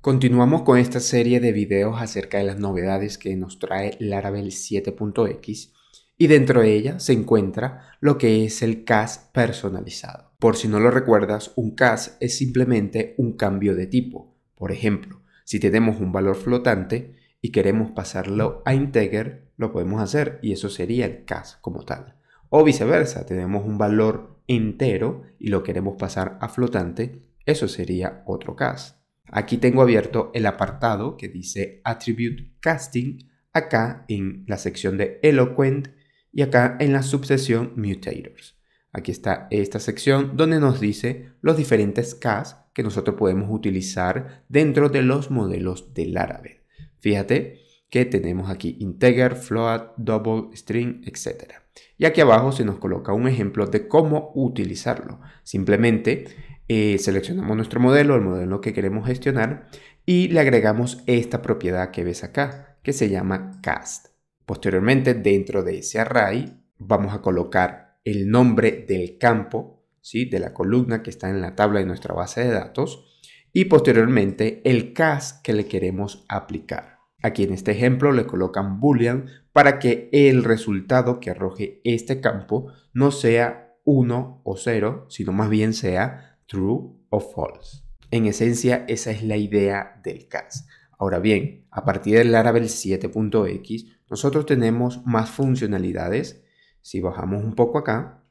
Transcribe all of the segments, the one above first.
Continuamos con esta serie de videos acerca de las novedades que nos trae Laravel 7.x y dentro de ella se encuentra lo que es el CAS personalizado. Por si no lo recuerdas, un CAS es simplemente un cambio de tipo. Por ejemplo, si tenemos un valor flotante y queremos pasarlo a integer, lo podemos hacer y eso sería el CAS como tal. O viceversa, tenemos un valor entero y lo queremos pasar a flotante, eso sería otro CAS. Aquí tengo abierto el apartado que dice Attribute Casting, acá en la sección de Eloquent y acá en la subsección Mutators. Aquí está esta sección donde nos dice los diferentes CAS que nosotros podemos utilizar dentro de los modelos de Laravel. Fíjate que tenemos aquí integer, float, double, string, etc. Y aquí abajo se nos coloca un ejemplo de cómo utilizarlo. Simplemente seleccionamos nuestro modelo, el modelo que queremos gestionar y le agregamos esta propiedad que ves acá, que se llama cast. Posteriormente, dentro de ese array, vamos a colocar el nombre del campo, ¿sí?, de la columna que está en la tabla de nuestra base de datos y posteriormente el cast que le queremos aplicar. Aquí en este ejemplo le colocan boolean para que el resultado que arroje este campo no sea 1 o 0, sino más bien sea true o false. En esencia, esa es la idea del CAS. Ahora bien, a partir del Laravel 7.x, nosotros tenemos más funcionalidades. Si bajamos un poco acá,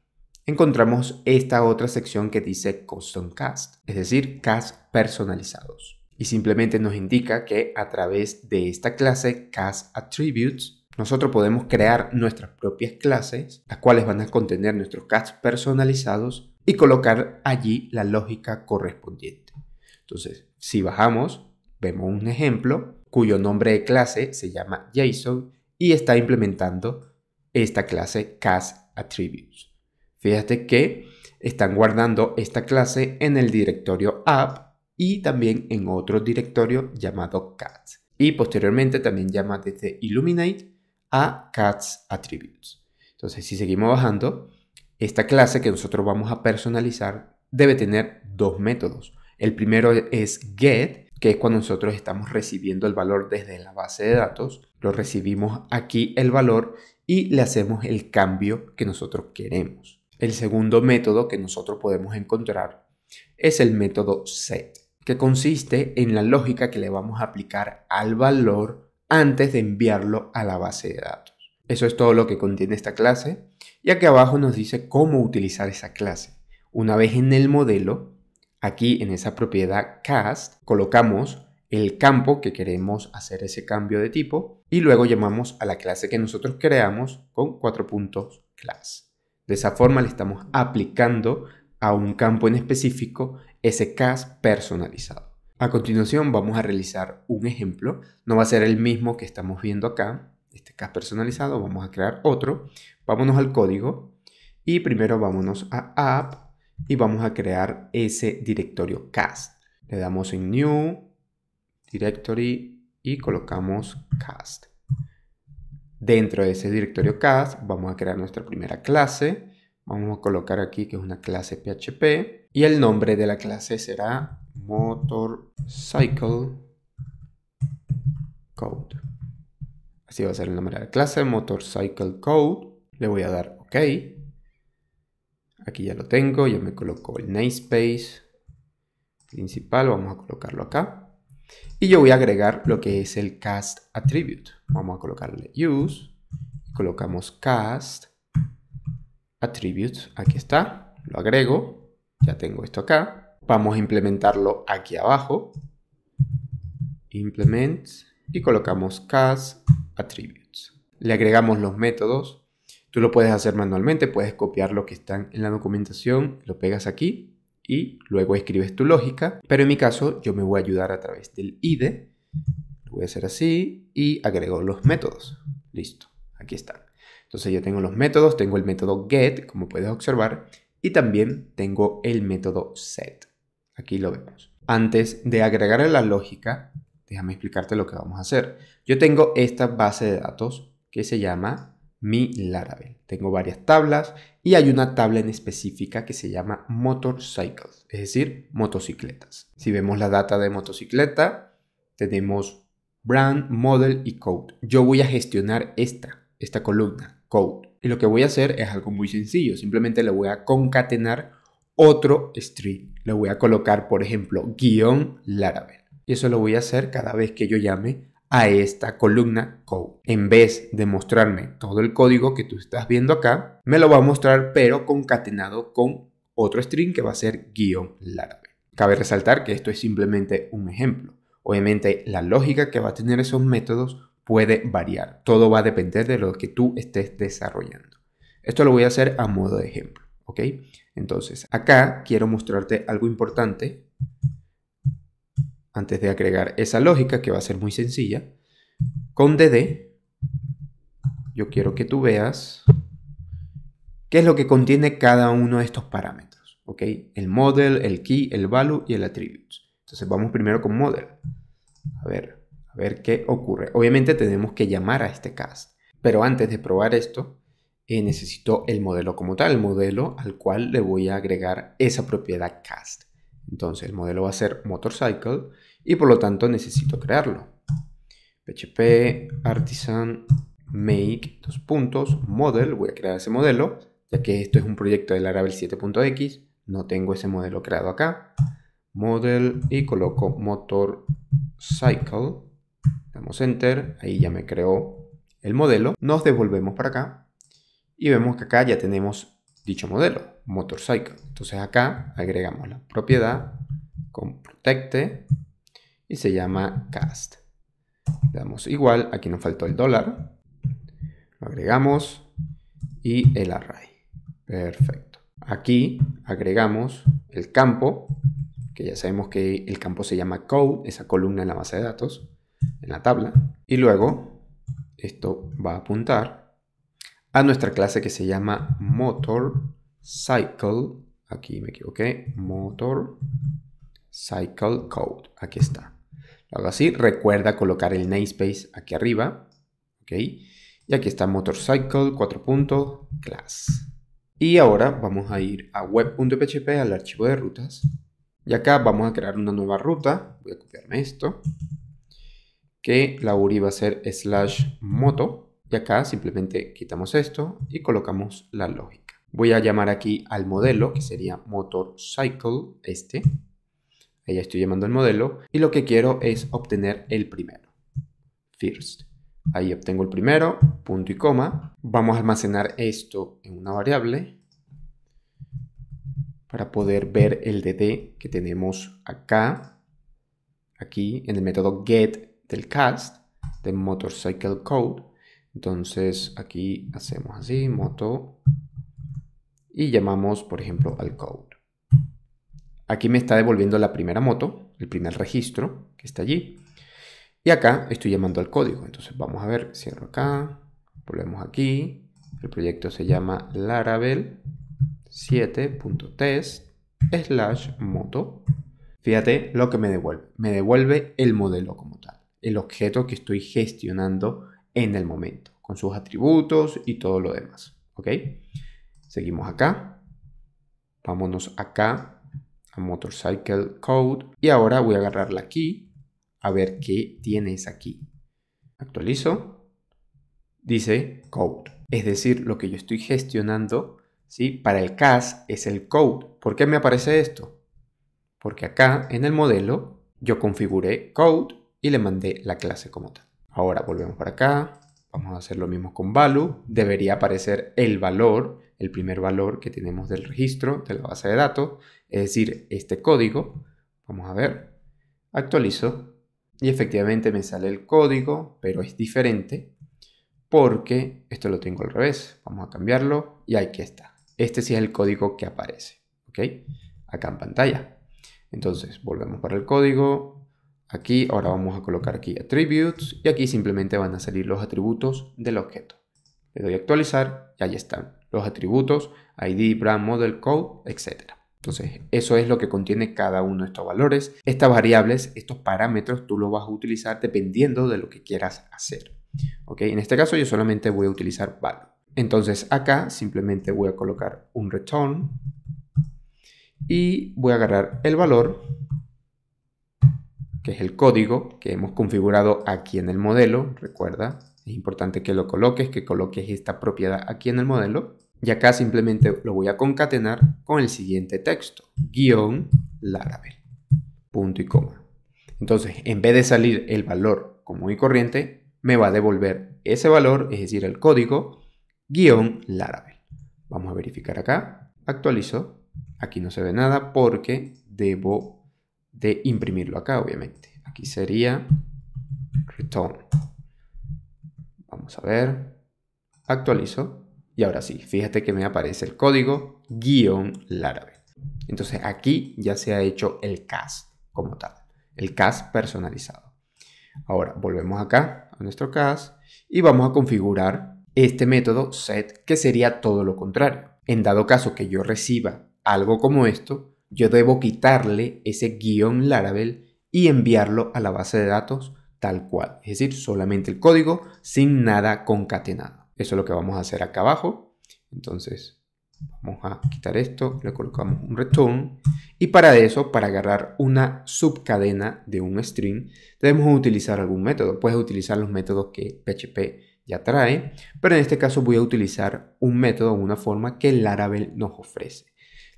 encontramos esta otra sección que dice Custom Cast, es decir, CAS personalizados. Y simplemente nos indica que a través de esta clase CAS Attributes, nosotros podemos crear nuestras propias clases, las cuales van a contener nuestros CAS personalizados y colocar allí la lógica correspondiente. Entonces, si bajamos, vemos un ejemplo cuyo nombre de clase se llama JSON y está implementando esta clase CAS Attributes. Fíjate que están guardando esta clase en el directorio app y también en otro directorio llamado cats. Y posteriormente también llama desde Illuminate a cats attributes. Entonces, si seguimos bajando, esta clase que nosotros vamos a personalizar debe tener dos métodos. El primero es get, que es cuando nosotros estamos recibiendo el valor desde la base de datos. Lo recibimos aquí el valor y le hacemos el cambio que nosotros queremos. El segundo método que nosotros podemos encontrar es el método set, que consiste en la lógica que le vamos a aplicar al valor antes de enviarlo a la base de datos. Eso es todo lo que contiene esta clase. Y aquí abajo nos dice cómo utilizar esa clase. Una vez en el modelo, aquí en esa propiedad cast, colocamos el campo que queremos hacer ese cambio de tipo y luego llamamos a la clase que nosotros creamos con 4 puntos class. De esa forma le estamos aplicando a un campo en específico ese cast personalizado. A continuación vamos a realizar un ejemplo. No va a ser el mismo que estamos viendo acá, este cast personalizado, vamos a crear otro. Vámonos al código y primero vámonos a app y vamos a crear ese directorio cast. Le damos en new, directory y colocamos cast. Dentro de ese directorio cast vamos a crear nuestra primera clase. Vamos a colocar aquí que es una clase PHP y el nombre de la clase será motorcycle code. Así va a ser el nombre de la clase, motorcycle code. Le voy a dar OK. Aquí ya lo tengo, ya me colocó el namespace principal, vamos a colocarlo acá. Y yo voy a agregar lo que es el cast attribute. Vamos a colocarle use, colocamos cast attribute, aquí está, lo agrego, ya tengo esto acá. Vamos a implementarlo aquí abajo, implement, y colocamos cast attributes. Le agregamos los métodos. Tú lo puedes hacer manualmente, puedes copiar lo que están en la documentación, lo pegas aquí y luego escribes tu lógica. Pero en mi caso yo me voy a ayudar a través del IDE. Lo voy a hacer así y agrego los métodos. Listo, aquí están. Entonces yo tengo los métodos, tengo el método get, como puedes observar, y también tengo el método set. Aquí lo vemos. Antes de agregar la lógica, déjame explicarte lo que vamos a hacer. Yo tengo esta base de datos que se llama mi Laravel. Tengo varias tablas y hay una tabla en específica que se llama motorcycles, es decir, motocicletas. Si vemos la data de motocicleta, tenemos brand, model y code. Yo voy a gestionar esta columna, code. Y lo que voy a hacer es algo muy sencillo. Simplemente le voy a concatenar otro string. Le voy a colocar, por ejemplo, --Laravel. Y eso lo voy a hacer cada vez que yo llame a esta columna code. En vez de mostrarme todo el código que tú estás viendo acá, me lo va a mostrar pero concatenado con otro string que va a ser --Laravel. Cabe resaltar que esto es simplemente un ejemplo. Obviamente la lógica que va a tener esos métodos puede variar. Todo va a depender de lo que tú estés desarrollando. Esto lo voy a hacer a modo de ejemplo, ¿ok? Entonces, acá quiero mostrarte algo importante antes de agregar esa lógica que va a ser muy sencilla. Con DD, yo quiero que tú veas qué es lo que contiene cada uno de estos parámetros, ¿ok? El model, el key, el value y el attributes. Entonces, vamos primero con model. A ver qué ocurre. Obviamente tenemos que llamar a este cast, pero antes de probar esto, necesito el modelo como tal, el modelo al cual le voy a agregar esa propiedad cast. Entonces el modelo va a ser motorcycle y por lo tanto necesito crearlo. PHP artisan make model, voy a crear ese modelo, ya que esto es un proyecto de Laravel 7.x, no tengo ese modelo creado acá. Model y coloco motorcycle, damos enter, ahí ya me creó el modelo. Nos devolvemos para acá y vemos que acá ya tenemos dicho modelo, motorcycle. Entonces acá agregamos la propiedad con protecte y se llama cast. Le damos igual, aquí nos faltó el dólar, lo agregamos y el array. Perfecto. Aquí agregamos el campo, que ya sabemos que el campo se llama code, esa columna en la base de datos, en la tabla. Y luego esto va a apuntar a nuestra clase que se llama motorcycle. Aquí me equivoqué, motorcycle code. Aquí está. Lo hago así. Recuerda colocar el namespace aquí arriba. ¿Ok? Y aquí está motorcycle 4. Class. Y ahora vamos a ir a web.php, al archivo de rutas. Y acá vamos a crear una nueva ruta. Voy a copiarme esto. Que la URI va a ser /moto. Y acá simplemente quitamos esto y colocamos la lógica. Voy a llamar aquí al modelo, que sería motorcycle Ahí estoy llamando al modelo. Y lo que quiero es obtener el primero. First. Ahí obtengo el primero, punto y coma. Vamos a almacenar esto en una variable para poder ver el dd que tenemos acá, aquí en el método get del cast de motorcycle code. Entonces aquí hacemos así, moto, y llamamos, por ejemplo, al code. Aquí me está devolviendo la primera moto, el primer registro que está allí. Y acá estoy llamando al código. Entonces vamos a ver, cierro acá, volvemos aquí. El proyecto se llama Laravel 7.test/moto. Fíjate lo que me devuelve. Me devuelve el modelo como tal, el objeto que estoy gestionando en el momento, con sus atributos y todo lo demás. ¿Ok? Seguimos acá. Vámonos acá a Motorcycle Code. Y ahora voy a agarrar la key a ver qué tienes aquí. Actualizo. Dice code. Es decir, lo que yo estoy gestionando, ¿sí? Para el cast es el code. ¿Por qué me aparece esto? Porque acá en el modelo yo configuré code y le mandé la clase como tal. Ahora volvemos para acá. Vamos a hacer lo mismo con value. Debería aparecer el valor, el primer valor que tenemos del registro de la base de datos. Es decir, este código. Vamos a ver. Actualizo. Y efectivamente me sale el código, pero es diferente porque esto lo tengo al revés. Vamos a cambiarlo y aquí está. Este sí es el código que aparece. ¿Ok? Acá en pantalla. Entonces, volvemos para el código. Aquí, ahora vamos a colocar aquí attributes y aquí simplemente van a salir los atributos del objeto. Le doy a actualizar y ahí están los atributos, ID, brand, model, code, etc. Entonces, eso es lo que contiene cada uno de estos valores. Estas variables, estos parámetros, tú los vas a utilizar dependiendo de lo que quieras hacer. ¿Ok? En este caso, yo solamente voy a utilizar value. Entonces, acá simplemente voy a colocar un return y voy a agarrar el valor que es el código que hemos configurado aquí en el modelo. Recuerda, es importante que lo coloques, esta propiedad aquí en el modelo. Y acá simplemente lo voy a concatenar con el siguiente texto, guión Laravel, punto y coma. Entonces, en vez de salir el valor común y corriente, me va a devolver ese valor, es decir, el código, guión Laravel. Vamos a verificar acá, actualizo. Aquí no se ve nada porque debo de imprimirlo acá, obviamente. Aquí sería return. Vamos a ver, actualizo. Y ahora sí, fíjate que me aparece el código guión Laravel. Entonces aquí ya se ha hecho el CAS como tal, el CAS personalizado. Ahora volvemos acá a nuestro CAS y vamos a configurar este método set, que sería todo lo contrario. En dado caso que yo reciba algo como esto, yo debo quitarle ese guión Laravel y enviarlo a la base de datos tal cual, es decir, solamente el código sin nada concatenado. Eso es lo que vamos a hacer acá abajo. Entonces vamos a quitar esto, le colocamos un return y para eso, para agarrar una subcadena de un string, debemos utilizar algún método. Puedes utilizar los métodos que PHP ya trae, pero en este caso voy a utilizar un método, una forma que Laravel nos ofrece.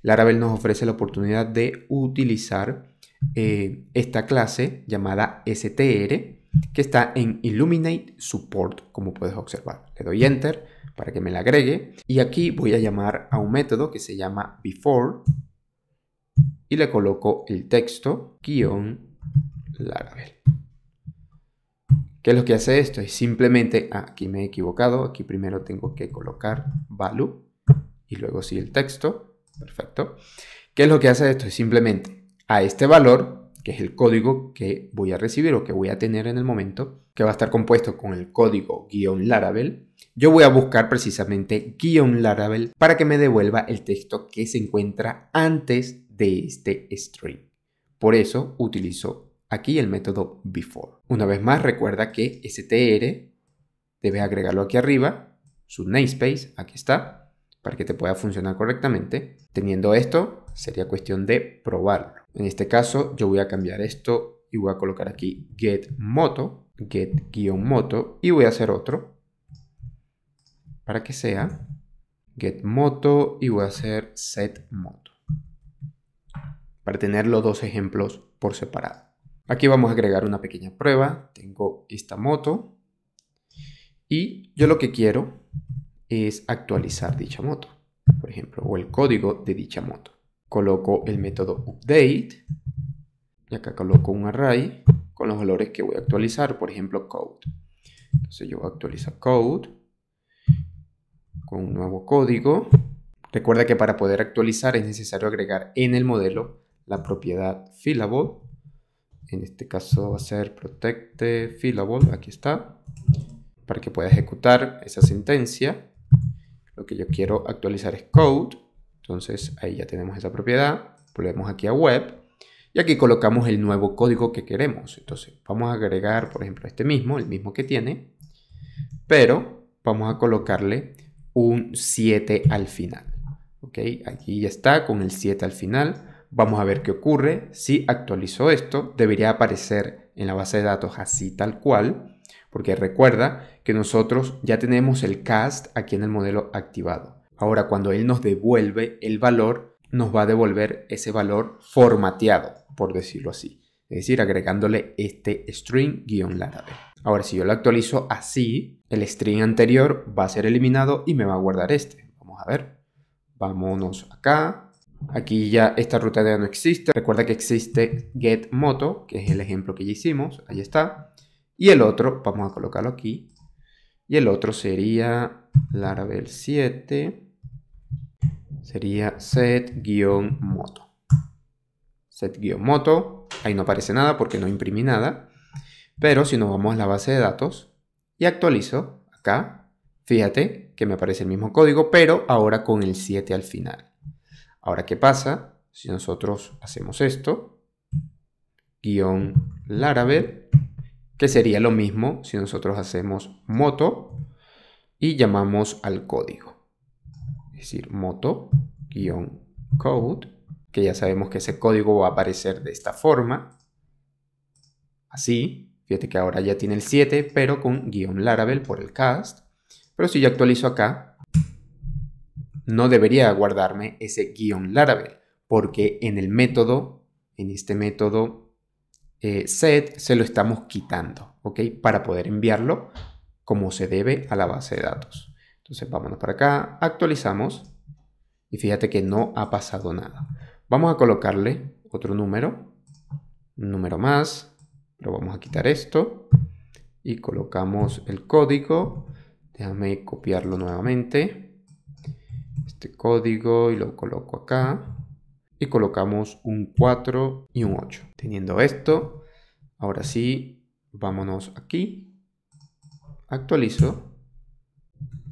Laravel nos ofrece la oportunidad de utilizar esta clase llamada str, que está en Illuminate Support, como puedes observar. Le doy Enter para que me la agregue y aquí voy a llamar a un método que se llama before y le coloco el texto guión Laravel. ¿Qué es lo que hace esto? Es simplemente, aquí me he equivocado, aquí primero tengo que colocar value y luego sí el texto, perfecto. ¿Qué es lo que hace esto? Es simplemente a este valor, que es el código que voy a recibir o que voy a tener en el momento, que va a estar compuesto con el código guión Laravel, yo voy a buscar precisamente guión Laravel para que me devuelva el texto que se encuentra antes de este string. Por eso utilizo aquí el método before. Una vez más, recuerda que str debes agregarlo aquí arriba, su namespace, aquí está, para que te pueda funcionar correctamente. Teniendo esto, sería cuestión de probarlo. En este caso, yo voy a cambiar esto y voy a colocar aquí get-moto, get-moto, y voy a hacer otro para que sea get-moto y voy a hacer set-moto, para tener los dos ejemplos por separado. Aquí vamos a agregar una pequeña prueba. Tengo esta moto y yo lo que quiero es actualizar dicha moto, por ejemplo, o el código de dicha moto. Coloco el método update y acá coloco un array con los valores que voy a actualizar, por ejemplo, code. Entonces yo voy a actualizar code con un nuevo código. Recuerda que para poder actualizar es necesario agregar en el modelo la propiedad fillable. En este caso va a ser protect fillable, aquí está, para que pueda ejecutar esa sentencia. Lo que yo quiero actualizar es code, entonces ahí ya tenemos esa propiedad. Volvemos aquí a web y aquí colocamos el nuevo código que queremos. Entonces vamos a agregar, por ejemplo, el mismo que tiene, pero vamos a colocarle un 7 al final. ¿Ok? Aquí ya está con el 7 al final. Vamos a ver qué ocurre. Si actualizo esto, debería aparecer en la base de datos así tal cual, porque recuerda que nosotros ya tenemos el cast aquí en el modelo activado. Ahora, cuando él nos devuelve el valor, nos va a devolver ese valor formateado, por decirlo así. Es decir, agregándole este string-Laravel. Ahora, si yo lo actualizo así, el string anterior va a ser eliminado y me va a guardar este. Vamos a ver. Vámonos acá. Aquí ya esta ruta ya no existe. Recuerda que existe get-moto, que es el ejemplo que ya hicimos. Ahí está. Y el otro, vamos a colocarlo aquí. Y el otro sería Laravel 7. Sería set-moto. Set-moto. Ahí no aparece nada porque no imprimí nada. Pero si nos vamos a la base de datos y actualizo acá, fíjate que me aparece el mismo código, pero ahora con el 7 al final. Ahora, ¿qué pasa si nosotros hacemos esto? Laravel, que sería lo mismo si nosotros hacemos moto y llamamos al código. Es decir, moto-code, que ya sabemos que ese código va a aparecer de esta forma. así. Fíjate que ahora ya tiene el 7, pero con guión Laravel por el cast. Pero si yo actualizo acá, no debería guardarme ese guión Laravel, porque en el método, en este método set, se lo estamos quitando, ¿ok? Para poder enviarlo como se debe a la base de datos. Entonces vámonos para acá, actualizamos y fíjate que no ha pasado nada. Vamos a colocarle otro número, un número más, pero vamos a quitar esto y colocamos el código. Déjame copiarlo nuevamente, este código, y lo coloco acá y colocamos un 4 y un 8. Teniendo esto, ahora sí, vámonos aquí, actualizo.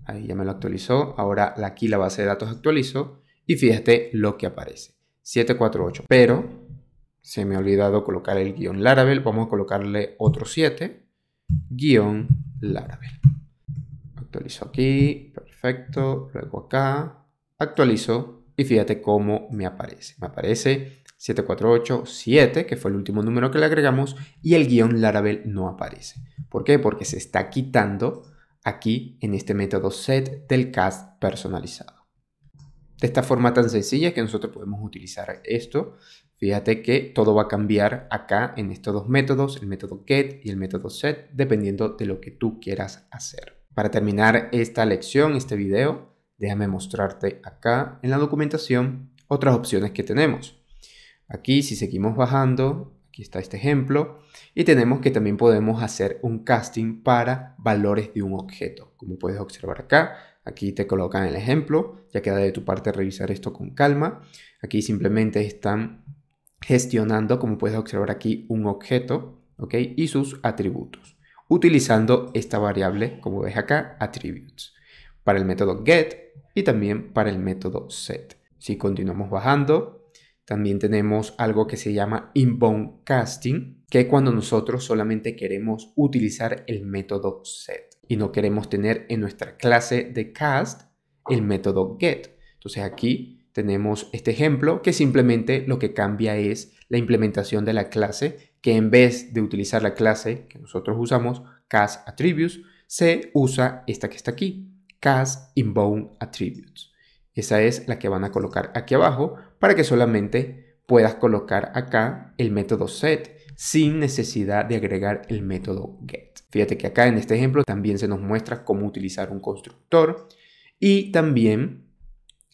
Ahí ya me lo actualizó. Ahora aquí la base de datos actualizó. Y fíjate lo que aparece. 748. Pero se me ha olvidado colocar el guión Laravel. Vamos a colocarle otro 7. Guión Laravel. Actualizo aquí. Perfecto. Luego acá. Actualizo. Y fíjate cómo me aparece. Me aparece 748-7, que fue el último número que le agregamos. Y el guión Laravel no aparece. ¿Por qué? Porque se está quitando aquí en este método set del cast personalizado. De esta forma tan sencilla que nosotros podemos utilizar esto. Fíjate que todo va a cambiar acá en estos dos métodos, el método get y el método set, dependiendo de lo que tú quieras hacer. Para terminar esta lección, este video, déjame mostrarte acá en la documentación otras opciones que tenemos. Aquí, si seguimos bajando, aquí está este ejemplo, y tenemos que también podemos hacer un casting para valores de un objeto. Como puedes observar acá, aquí te colocan el ejemplo, ya queda de tu parte revisar esto con calma. Aquí simplemente están gestionando, como puedes observar aquí, un objeto, ¿ok? Y sus atributos, utilizando esta variable, como ves acá, attributes, para el método get y también para el método set. Si continuamos bajando, también tenemos algo que se llama inbound casting, que es cuando nosotros solamente queremos utilizar el método set y no queremos tener en nuestra clase de cast el método get. Entonces aquí tenemos este ejemplo que simplemente lo que cambia es la implementación de la clase, que en vez de utilizar la clase que nosotros usamos, cast attributes, se usa esta que está aquí, cast inbound attributes. Esa es la que van a colocar aquí abajo para que solamente puedas colocar acá el método set sin necesidad de agregar el método get. Fíjate que acá en este ejemplo también se nos muestra cómo utilizar un constructor y también,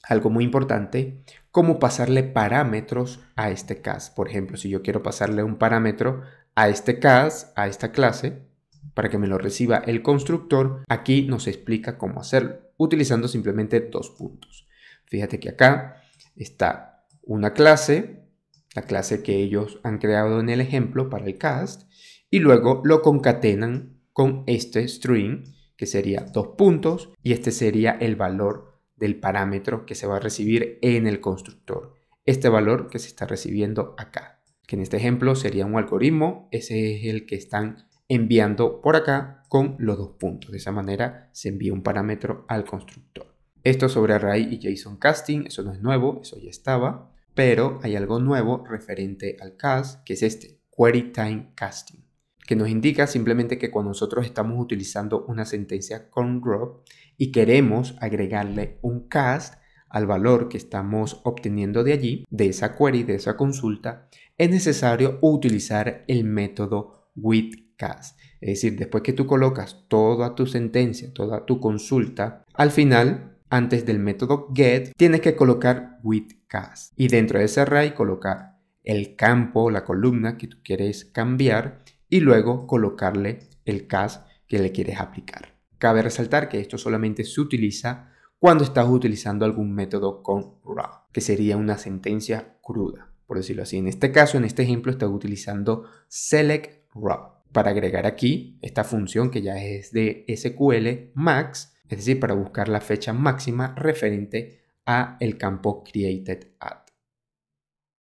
algo muy importante, cómo pasarle parámetros a este cast. Por ejemplo, si yo quiero pasarle un parámetro a este cast, a esta clase, para que me lo reciba el constructor, aquí nos explica cómo hacerlo, utilizando simplemente dos puntos. Fíjate que acá está una clase, la clase que ellos han creado en el ejemplo para el cast, y luego lo concatenan con este string, que sería 2 puntos, y este sería el valor del parámetro que se va a recibir en el constructor. Este valor que se está recibiendo acá, que en este ejemplo sería un algoritmo, ese es el que están enviando por acá con los 2 puntos. De esa manera se envía un parámetro al constructor. Esto sobre array y JSON casting, eso no es nuevo, eso ya estaba, pero hay algo nuevo referente al cast, que es este, query time casting, que nos indica simplemente que cuando nosotros estamos utilizando una sentencia con grub y queremos agregarle un cast al valor que estamos obteniendo de allí, de esa query, de esa consulta, es necesario utilizar el método withCast. Es decir, después que tú colocas toda tu sentencia, toda tu consulta, al final, antes del método get, tienes que colocar withCast. Y dentro de ese array colocar el campo, la columna que tú quieres cambiar y luego colocarle el cast que le quieres aplicar. Cabe resaltar que esto solamente se utiliza cuando estás utilizando algún método con raw, que sería una sentencia cruda, por decirlo así. En este caso, en este ejemplo, estás utilizando select raw para agregar aquí esta función que ya es de SQL max, es decir, para buscar la fecha máxima referente a el campo created at.